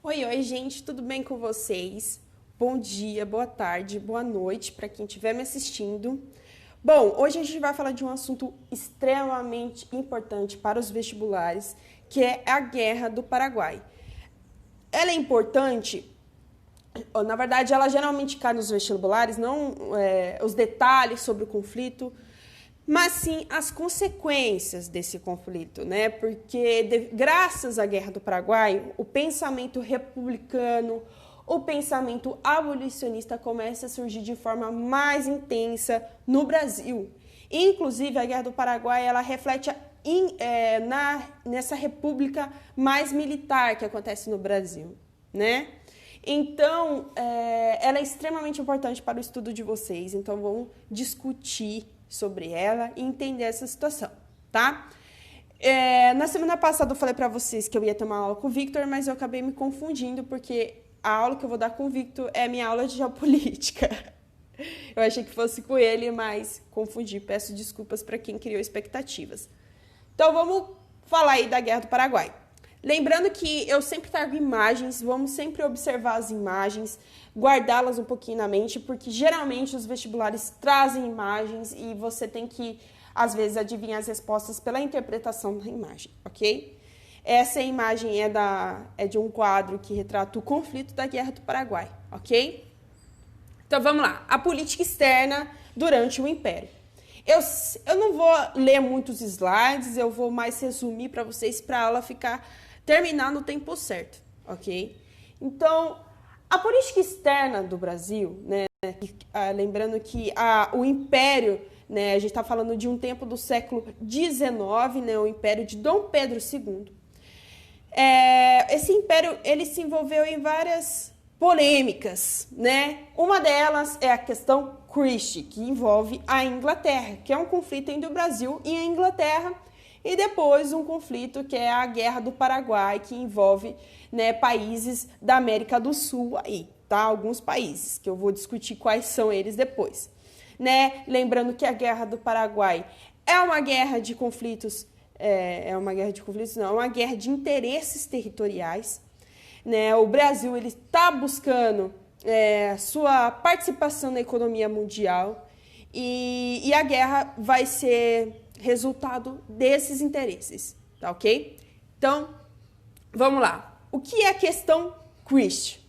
Oi, oi, gente, tudo bem com vocês? Bom dia, boa tarde, boa noite para quem estiver me assistindo. Bom, hoje a gente vai falar de um assunto extremamente importante para os vestibulares, que é a Guerra do Paraguai. Ela é importante, na verdade, ela geralmente cai nos vestibulares, não os detalhes sobre o conflito, mas sim as consequências desse conflito, né? Porque graças à Guerra do Paraguai, o pensamento republicano, o pensamento abolicionista começa a surgir de forma mais intensa no Brasil. Inclusive, a Guerra do Paraguai, ela reflete nessa república mais militar que acontece no Brasil, né? Então, ela é extremamente importante para o estudo de vocês. Então, vamos discutir sobre ela e entender essa situação, tá? Na semana passada eu falei para vocês que eu ia ter uma aula com o Victor, mas eu acabei me confundindo porque a aula que eu vou dar com o Victor é a minha aula de geopolítica. Eu achei que fosse com ele, mas confundi. Peço desculpas para quem criou expectativas. Então vamos falar aí da Guerra do Paraguai. Lembrando que eu sempre trago imagens, vamos sempre observar as imagens, guardá-las um pouquinho na mente, porque geralmente os vestibulares trazem imagens e você tem que, às vezes, adivinhar as respostas pela interpretação da imagem, ok? Essa imagem é de um quadro que retrata o conflito da Guerra do Paraguai, ok? Então vamos lá, a política externa durante o Império. Eu não vou ler muitos slides, eu vou mais resumir para vocês para a aula terminar no tempo certo, ok? Então, a política externa do Brasil, né, lembrando que o Império, né, a gente está falando de um tempo do século XIX, né, o Império de Dom Pedro II. Esse Império, ele se envolveu em várias polêmicas, né? Uma delas é a questão Christie, que envolve a Inglaterra, que é um conflito entre o Brasil e a Inglaterra, e depois um conflito que é a Guerra do Paraguai, que envolve, né, países da América do Sul aí, tá? Alguns países, que eu vou discutir quais são eles depois, né? Lembrando que a Guerra do Paraguai é uma guerra de conflitos, é uma guerra de interesses territoriais, né? O Brasil ele está buscando sua participação na economia mundial e a guerra vai ser resultado desses interesses, tá ok? Então, vamos lá. O que é a questão Christie?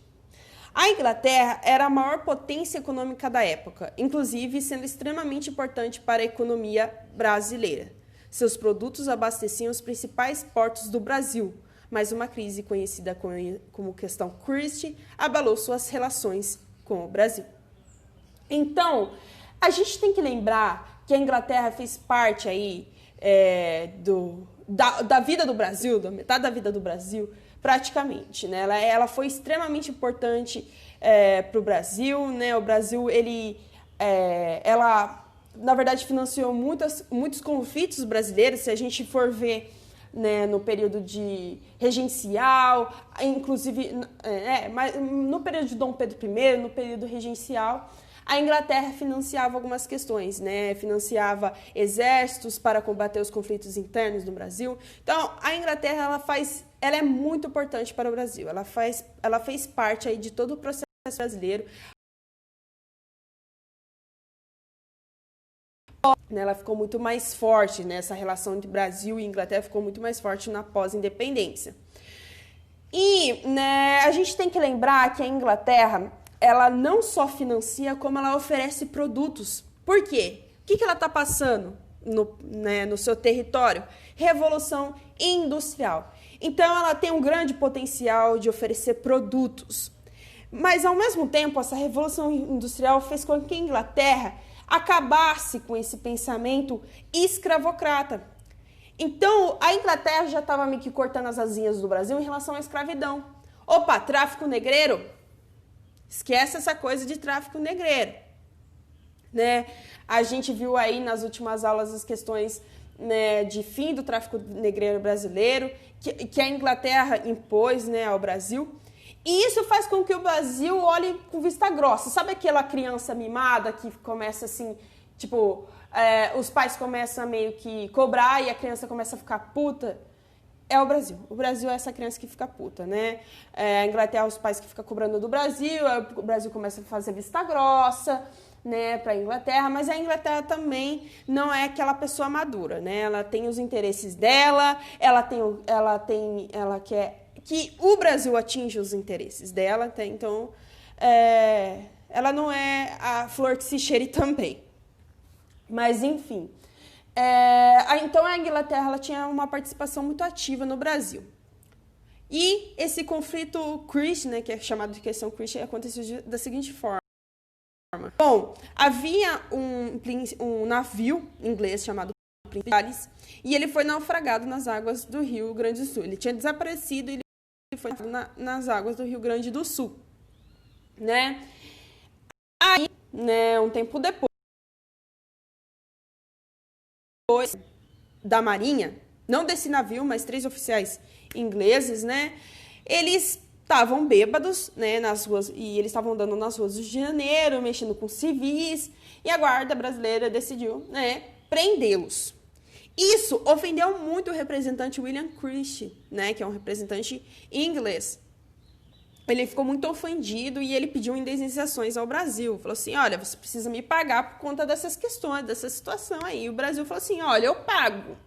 A Inglaterra era a maior potência econômica da época, inclusive sendo extremamente importante para a economia brasileira. Seus produtos abasteciam os principais portos do Brasil, mas uma crise conhecida como questão Christie abalou suas relações com o Brasil. Então, a gente tem que lembrar que a Inglaterra fez parte aí da vida do Brasil, da metade da vida do Brasil, praticamente, né? Ela foi extremamente importante para o Brasil, né? O Brasil, ela, na verdade, financiou muitos conflitos brasileiros, se a gente for ver, né, no período de regencial, inclusive mas no período de Dom Pedro I, no período regencial, a Inglaterra financiava algumas questões, né? Financiava exércitos para combater os conflitos internos do Brasil. Então, a Inglaterra ela é muito importante para o Brasil. Ela fez parte aí de todo o processo brasileiro. Ela ficou muito mais forte, né? Essa relação entre Brasil e Inglaterra ficou muito mais forte na pós-independência. E, né, a gente tem que lembrar que a Inglaterra, ela não só financia, como ela oferece produtos. Por quê? O que ela está passando no seu território? Revolução industrial. Então, ela tem um grande potencial de oferecer produtos. Mas, ao mesmo tempo, essa revolução industrial fez com que a Inglaterra acabasse com esse pensamento escravocrata. Então, a Inglaterra já estava meio que cortando as asinhas do Brasil em relação à escravidão. Opa, tráfico negreiro? Esquece essa coisa de tráfico negreiro, né? A gente viu aí nas últimas aulas as questões, né, de fim do tráfico negreiro brasileiro, que a Inglaterra impôs, né, ao Brasil. E isso faz com que o Brasil olhe com vista grossa. Sabe aquela criança mimada que começa assim, tipo, os pais começam a meio que cobrar e a criança começa a ficar puta? é o Brasil. O Brasil é essa criança que fica puta, né? A Inglaterra, os pais que ficam cobrando do Brasil, o Brasil começa a fazer vista grossa, né, para a Inglaterra, mas a Inglaterra também não é aquela pessoa madura, né? Ela tem os interesses dela, ela quer que o Brasil atinja os interesses dela, tá? Então, ela não é a flor que se cheire também. Mas, enfim. Então, a Inglaterra ela tinha uma participação muito ativa no Brasil. E esse conflito Christian, né, que é chamado de questão Christian, aconteceu da seguinte forma. Bom, havia um navio inglês chamado Príncipe de Gales, e ele foi naufragado nas águas do Rio Grande do Sul. Ele tinha desaparecido e ele foi nas águas do Rio Grande do Sul, né? Aí, né, um tempo depois da Marinha, não desse navio, mas 3 oficiais ingleses, né? Eles estavam bêbados, né, nas ruas, e eles estavam andando nas ruas do Rio de Janeiro, mexendo com civis, e a guarda brasileira decidiu, né, prendê-los. Isso ofendeu muito o representante William Christie, né, que é um representante inglês. Ele ficou muito ofendido e ele pediu indenizações ao Brasil. Falou assim, olha, você precisa me pagar por conta dessas questões, dessa situação aí. E o Brasil falou assim, olha, eu pago,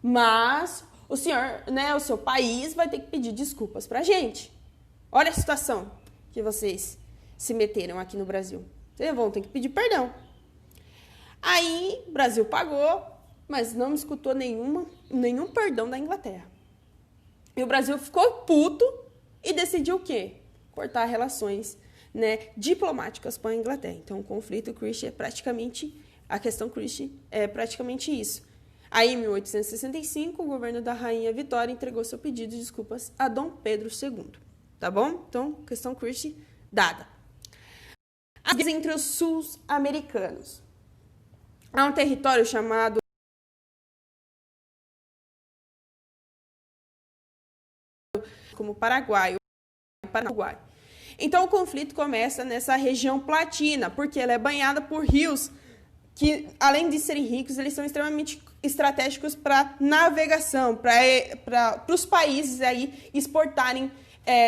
mas o senhor, né, o seu país vai ter que pedir desculpas pra gente. Olha a situação que vocês se meteram aqui no Brasil. Vocês vão ter que pedir perdão. Aí, o Brasil pagou, mas não escutou nenhum perdão da Inglaterra. E o Brasil ficou puto e decidiu o quê? Cortar relações, né, diplomáticas com a Inglaterra. Então, o conflito Christie é praticamente, a questão Christie é praticamente isso. Aí, em 1865, o governo da Rainha Vitória entregou seu pedido de desculpas a Dom Pedro II. Tá bom? Então, questão Christie dada. As guerras entre os sul-americanos. Há um território chamado como Paraguai. Então, o conflito começa nessa região platina, porque ela é banhada por rios que, além de serem ricos, eles são extremamente estratégicos para navegação, para os países aí exportarem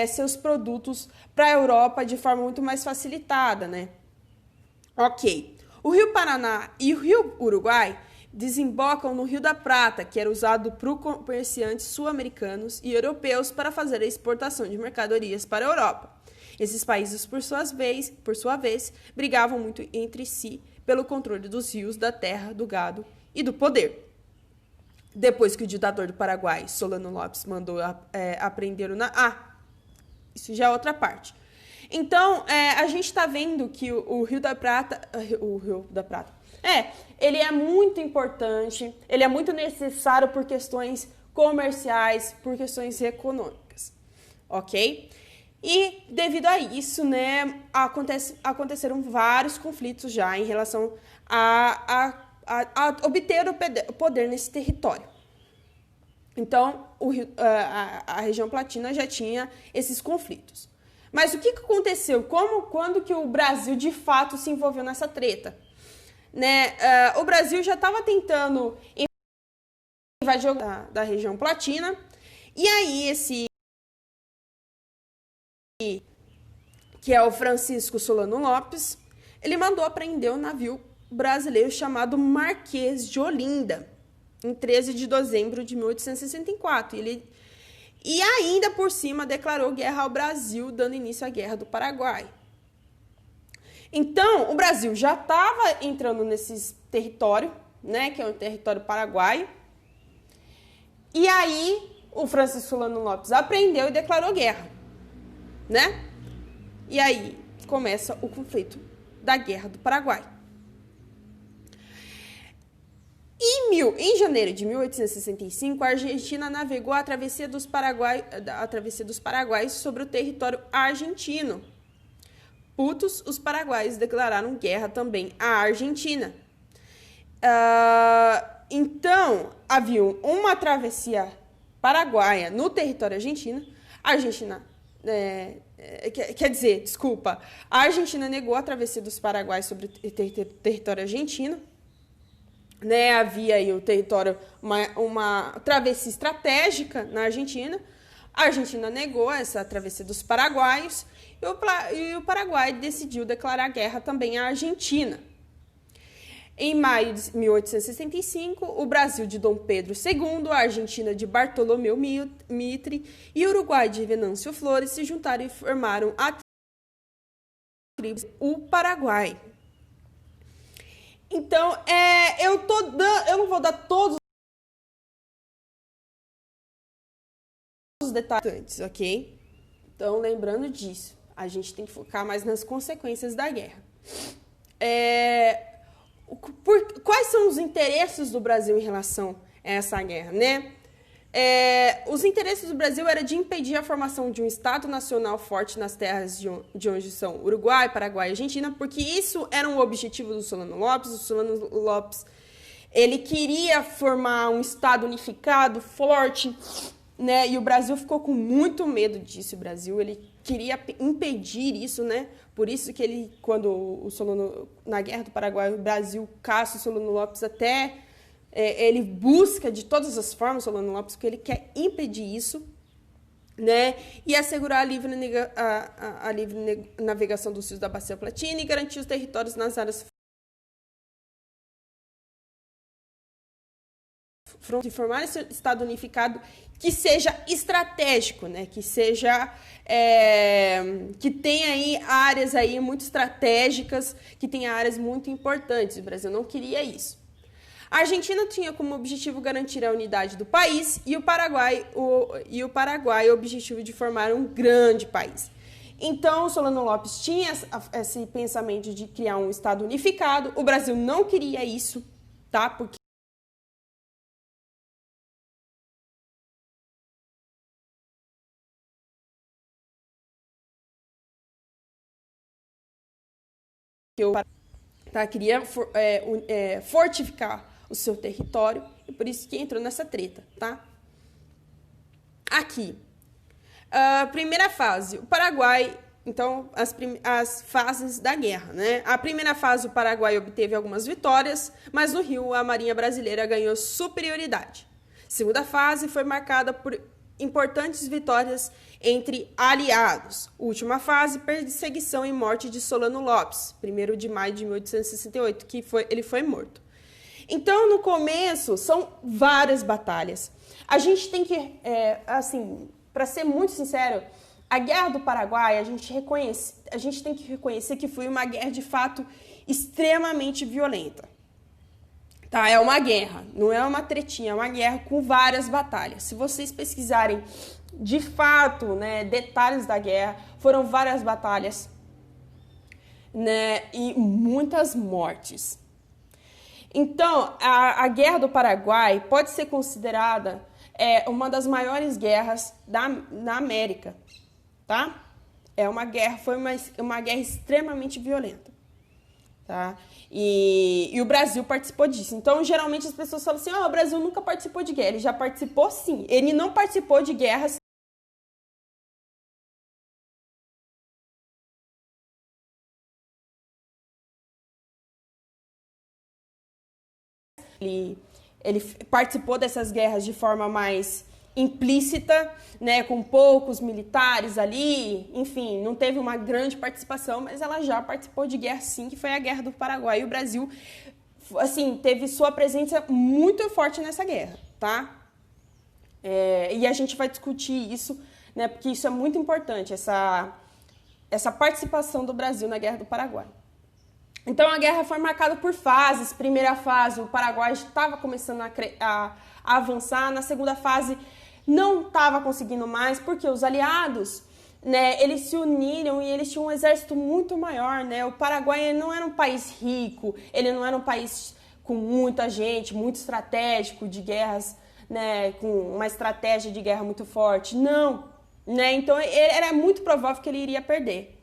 seus produtos para a Europa de forma muito mais facilitada, né? Ok. O Rio Paraná e o Rio Uruguai desembocam no Rio da Prata, que era usado por comerciantes sul-americanos e europeus para fazer a exportação de mercadorias para a Europa. Esses países, por sua vez, brigavam muito entre si pelo controle dos rios, da terra, do gado e do poder. Depois que o ditador do Paraguai, Solano Lopes, mandou apreender isso já é outra parte. Então, a gente está vendo que o Rio da Prata, ele é muito importante, ele é muito necessário por questões comerciais, por questões econômicas, ok? E devido a isso, né, aconteceram vários conflitos já em relação a obter o poder nesse território. Então, a região platina já tinha esses conflitos. Mas o que aconteceu? Quando que o Brasil, de fato, se envolveu nessa treta? Né? O Brasil já estava tentando invadir da região platina, e aí esse que é o Francisco Solano Lopes, ele mandou apreender um navio brasileiro chamado Marquês de Olinda, em 13 de dezembro de 1864. E ainda por cima declarou guerra ao Brasil, dando início à Guerra do Paraguai. Então, o Brasil já estava entrando nesse território, né, que é o território paraguaio. E aí, o Francisco Solano Lopes aprendeu e declarou guerra, né? E aí começa o conflito da Guerra do Paraguai. Em janeiro de 1865, a Argentina navegou a travessia dos Paraguaios sobre o território argentino. Putos, os paraguaios declararam guerra também à Argentina. Então, havia uma travessia paraguaia no território argentino. A Argentina negou a travessia dos paraguaios sobre o território argentino. né, havia aí o território, uma travessia estratégica na Argentina. A Argentina negou essa travessia dos paraguaios e o Paraguai decidiu declarar guerra também à Argentina. Em maio de 1865, o Brasil de Dom Pedro II, a Argentina de Bartolomeu Mitre e o Uruguai de Venâncio Flores se juntaram e formaram a tribo, o Paraguai. Então, eu não vou dar todos os detalhes, ok? Então, lembrando disso, a gente tem que focar mais nas consequências da guerra. Quais são os interesses do Brasil em relação a essa guerra, né? Os interesses do Brasil era de impedir a formação de um Estado nacional forte nas terras de onde são Uruguai, Paraguai e Argentina, porque isso era um objetivo do Solano Lopes. O Solano Lopes, ele queria formar um Estado unificado, forte, né? E o Brasil ficou com muito medo disso. O Brasil, ele queria impedir isso, né? Por isso que ele, na Guerra do Paraguai, o Brasil caça o Solano Lopes até... ele busca de todas as formas, Solano Lopes, porque ele quer impedir isso, né? E assegurar a livre navegação dos rios da Bacia Platina e garantir os territórios nas áreas de formar esse Estado unificado que seja estratégico, né? Que seja que tenha aí áreas aí muito estratégicas, que tenha áreas muito importantes. O Brasil não queria isso. A Argentina tinha como objetivo garantir a unidade do país e o Paraguai o objetivo de formar um grande país. Então, o Solano Lopes tinha esse pensamento de criar um Estado unificado. O Brasil não queria isso, tá? Porque queria fortificar o seu território, e por isso que entrou nessa treta, tá? Aqui, primeira fase, o Paraguai, então, as fases da guerra, né? A primeira fase, o Paraguai obteve algumas vitórias, mas no Rio, a Marinha Brasileira ganhou superioridade. Segunda fase foi marcada por importantes vitórias entre aliados. Última fase, perseguição e morte de Solano Lopes, 1º de maio de 1868, ele foi morto. Então, no começo, são várias batalhas. A gente tem que, para ser muito sincero, a Guerra do Paraguai, a gente tem que reconhecer que foi uma guerra, de fato, extremamente violenta. Tá? É uma guerra, não é uma tretinha, é uma guerra com várias batalhas. Se vocês pesquisarem, de fato, né, detalhes da guerra, foram várias batalhas, né, e muitas mortes. Então, a Guerra do Paraguai pode ser considerada uma das maiores guerras na América, tá? Foi uma guerra extremamente violenta, tá? E o Brasil participou disso. Então, geralmente as pessoas falam assim, o Brasil nunca participou de guerra. Ele já participou, sim. Ele não participou de guerras Ele participou dessas guerras de forma mais implícita, né, com poucos militares ali, enfim, não teve uma grande participação, mas ela já participou de guerra, sim, que foi a Guerra do Paraguai. E o Brasil, assim, teve sua presença muito forte nessa guerra, tá? E a gente vai discutir isso, né, porque isso é muito importante, essa participação do Brasil na Guerra do Paraguai. Então, a guerra foi marcada por fases. Primeira fase, o Paraguai estava começando a avançar. Na segunda fase, não estava conseguindo mais, porque os aliados, né, eles se uniram e eles tinham um exército muito maior, né? O Paraguai não era um país rico, ele não era um país com muita gente, muito estratégico de guerras, né, com uma estratégia de guerra muito forte. Não, né? Então, era muito provável que ele iria perder.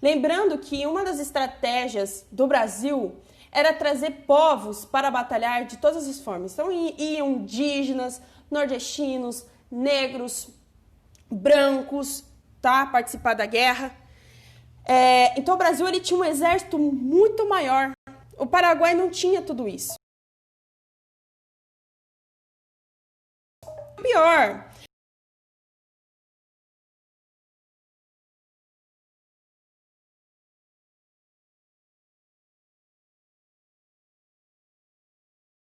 Lembrando que uma das estratégias do Brasil era trazer povos para batalhar de todas as formas. Então, iam indígenas, nordestinos, negros, brancos, tá? Participar da guerra. Então, o Brasil ele tinha um exército muito maior. O Paraguai não tinha tudo isso. pior,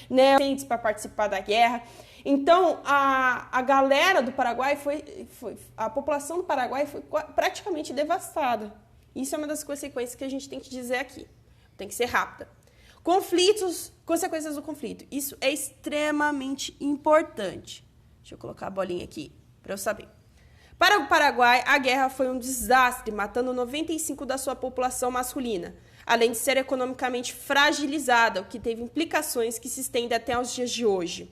né, para participar da guerra. Então, a galera do Paraguai a população do Paraguai foi praticamente devastada. Isso é uma das consequências que a gente tem que dizer aqui. Tem que ser rápida. Conflitos, consequências do conflito. Isso é extremamente importante. Deixa eu colocar a bolinha aqui para eu saber. Para o Paraguai, a guerra foi um desastre, matando 95% da sua população masculina, além de ser economicamente fragilizada, o que teve implicações que se estendem até os dias de hoje.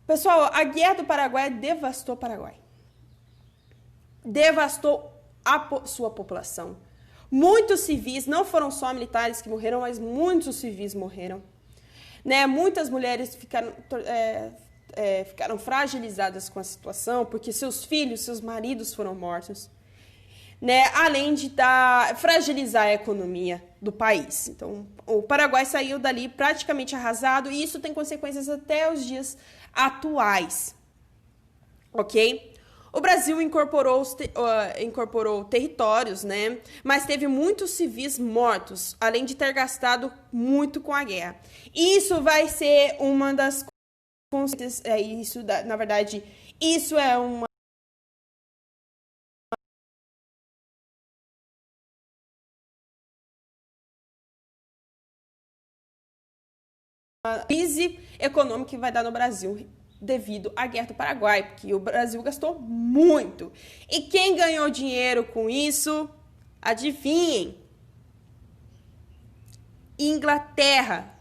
Pessoal, a guerra do Paraguai devastou o Paraguai. Devastou a sua população. Muitos civis, não foram só militares que morreram, mas muitos civis morreram. Né? Muitas mulheres ficaram fragilizadas com a situação, porque seus filhos, seus maridos foram mortos. Né? Além de fragilizar a economia do país. Então, o Paraguai saiu dali praticamente arrasado, e isso tem consequências até os dias atuais. Ok? O Brasil incorporou territórios, né? Mas teve muitos civis mortos, além de ter gastado muito com a guerra. Isso vai ser uma das consequências. Na verdade, isso é uma crise econômica que vai dar no Brasil devido à guerra do Paraguai, porque o Brasil gastou muito. E quem ganhou dinheiro com isso? Adivinhem? Inglaterra.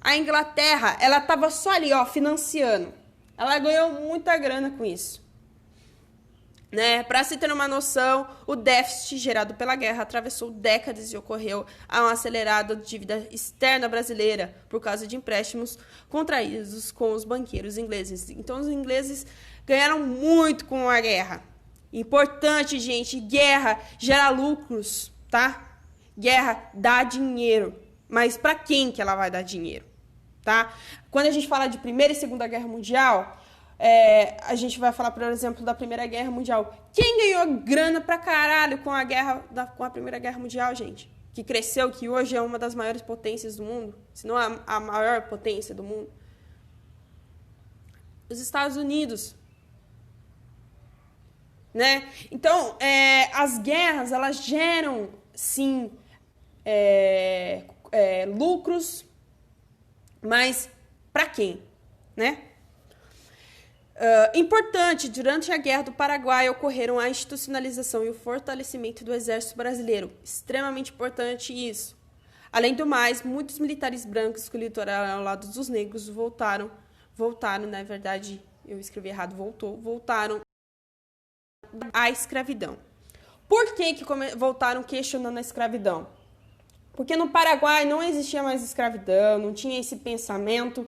A Inglaterra, ela estava só ali, ó, financiando. Ela ganhou muita grana com isso. Né? Para se ter uma noção, o déficit gerado pela guerra atravessou décadas e ocorreu a uma acelerada dívida externa brasileira por causa de empréstimos contraídos com os banqueiros ingleses. Então, os ingleses ganharam muito com a guerra. Importante, gente, guerra gera lucros, tá? Guerra dá dinheiro. Mas para quem que ela vai dar dinheiro, tá? Quando a gente fala de Primeira e Segunda Guerra Mundial, a gente vai falar, por exemplo, da Primeira Guerra Mundial. Quem ganhou grana pra caralho com a Primeira Guerra Mundial, gente? Que cresceu, que hoje é uma das maiores potências do mundo, se não a maior potência do mundo. Os Estados Unidos. Né? Então, as guerras, elas geram, sim, lucros, mas para quem? Né? Importante, durante a Guerra do Paraguai ocorreram a institucionalização e o fortalecimento do Exército Brasileiro. Extremamente importante isso. Além do mais, muitos militares brancos que litoraram ao lado dos negros voltaram, na verdade, eu escrevi errado, voltaram à escravidão. Por que voltaram questionando a escravidão? Porque no Paraguai não existia mais escravidão, não tinha esse pensamento.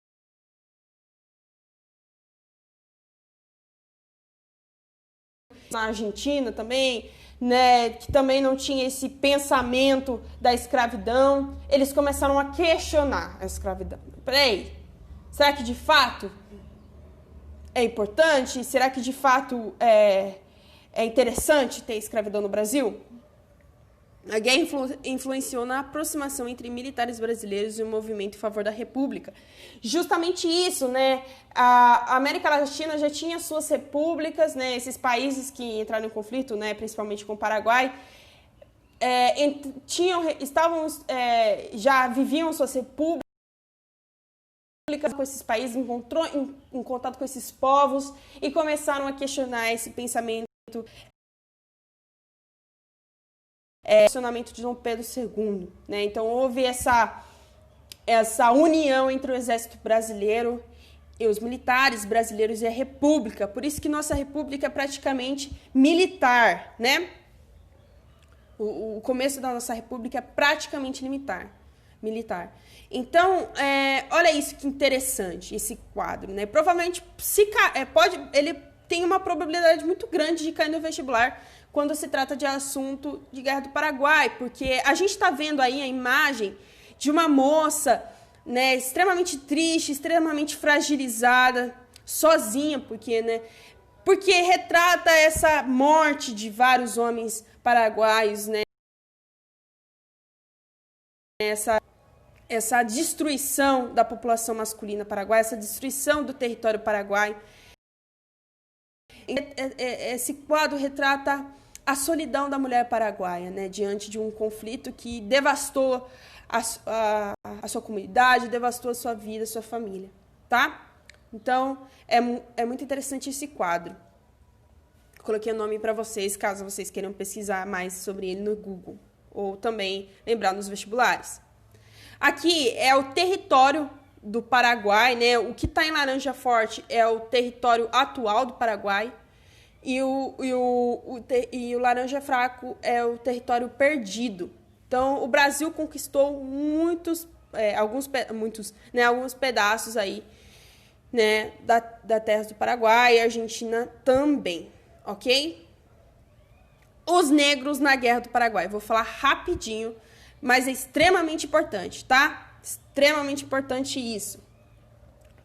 Na Argentina também, né, que também não tinha esse pensamento da escravidão, eles começaram a questionar a escravidão. Peraí, será que de fato é importante? Será que de fato é interessante ter escravidão no Brasil? A guerra influenciou na aproximação entre militares brasileiros e o movimento em favor da República. Justamente isso, né? A América Latina já tinha suas repúblicas, né? Esses países que entraram em conflito, né? Principalmente com o Paraguai, já viviam suas repúblicas com esses países, em contato com esses povos, e começaram a questionar esse pensamento. Funcionamento de Dom Pedro II, né? Então houve essa união entre o exército brasileiro e os militares brasileiros e a república. Por isso que nossa república é praticamente militar, né? O começo da nossa república é praticamente militar. Então, olha isso que interessante, esse quadro, né? Provavelmente ele tem uma probabilidade muito grande de cair no vestibular quando se trata de assunto de Guerra do Paraguai, porque a gente está vendo aí a imagem de uma moça, né, extremamente triste, extremamente fragilizada, sozinha, porque retrata essa morte de vários homens paraguaios, né? Essa destruição da população masculina paraguaia, essa destruição do território paraguaio. Esse quadro retrata a solidão da mulher paraguaia, né, diante de um conflito que devastou a sua comunidade, devastou a sua vida, a sua família, tá? Então, é muito interessante esse quadro. Coloquei o nome para vocês, caso vocês queiram pesquisar mais sobre ele no Google, ou também lembrar nos vestibulares. Aqui é o território do Paraguai, né? O que está em laranja forte é o território atual do Paraguai e o laranja fraco é o território perdido. Então, o Brasil conquistou alguns pedaços aí, né, da terra do Paraguai e a Argentina também, ok? Os negros na Guerra do Paraguai. Vou falar rapidinho, mas é extremamente importante, tá? Extremamente importante isso.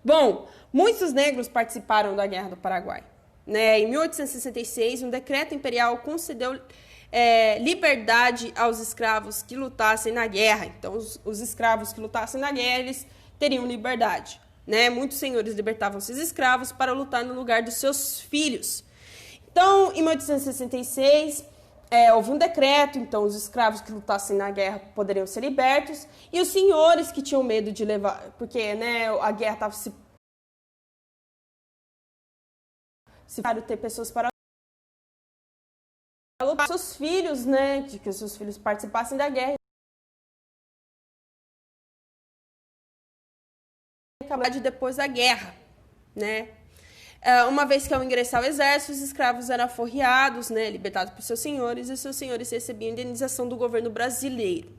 Bom, muitos negros participaram da Guerra do Paraguai, né? Em 1866, um decreto imperial concedeu liberdade aos escravos que lutassem na guerra. Então, os escravos que lutassem na guerra, eles teriam liberdade, né? Muitos senhores libertavam seus escravos para lutar no lugar dos seus filhos. Então, em 1866, houve um decreto, então os escravos que lutassem na guerra poderiam ser libertos, e os senhores que tinham medo de levar, porque, né, a guerra estava se ter pessoas para lutar, seus filhos, né, de que os seus filhos participassem da guerra, depois da guerra, né? Uma vez que ao ingressar ao exército, os escravos eram aforreados, né, libertados por seus senhores, e seus senhores recebiam indenização do governo brasileiro.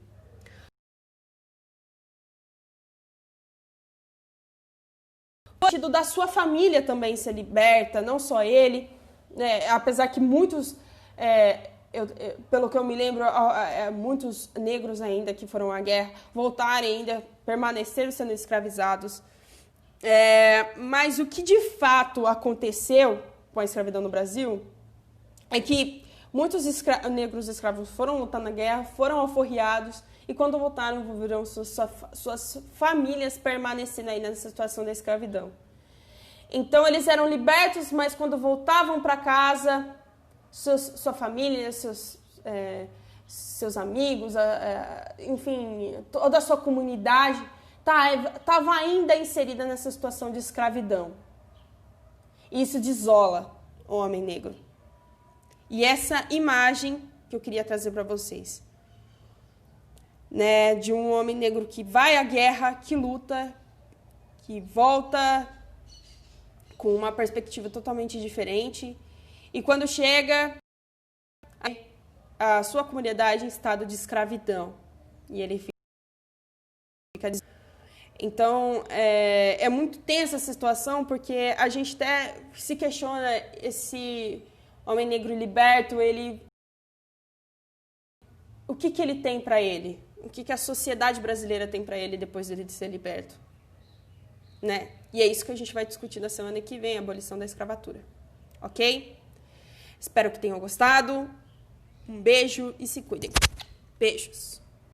O sentido da sua família também ser liberta, não só ele, né, apesar que muitos, pelo que eu me lembro, muitos negros ainda que foram à guerra voltarem ainda, permaneceram sendo escravizados. Mas o que de fato aconteceu com a escravidão no Brasil é que muitos negros escravos foram lutar na guerra, foram alforriados e quando voltaram viram suas famílias permanecendo aí nessa situação da escravidão. Então eles eram libertos, mas quando voltavam para casa, sua família, seus amigos, enfim, toda a sua comunidade estava ainda inserida nessa situação de escravidão. Isso desola o homem negro. E essa imagem que eu queria trazer para vocês, né, de um homem negro que vai à guerra, que luta, que volta com uma perspectiva totalmente diferente, e quando chega a sua comunidade em estado de escravidão, e ele fica. Então, é muito tensa essa situação, porque a gente até se questiona, esse homem negro liberto, o que ele tem para ele? O que a sociedade brasileira tem para ele depois dele de ser liberto? Né? E é isso que a gente vai discutir na semana que vem, a abolição da escravatura. Ok? Espero que tenham gostado. Um beijo e se cuidem. Beijos.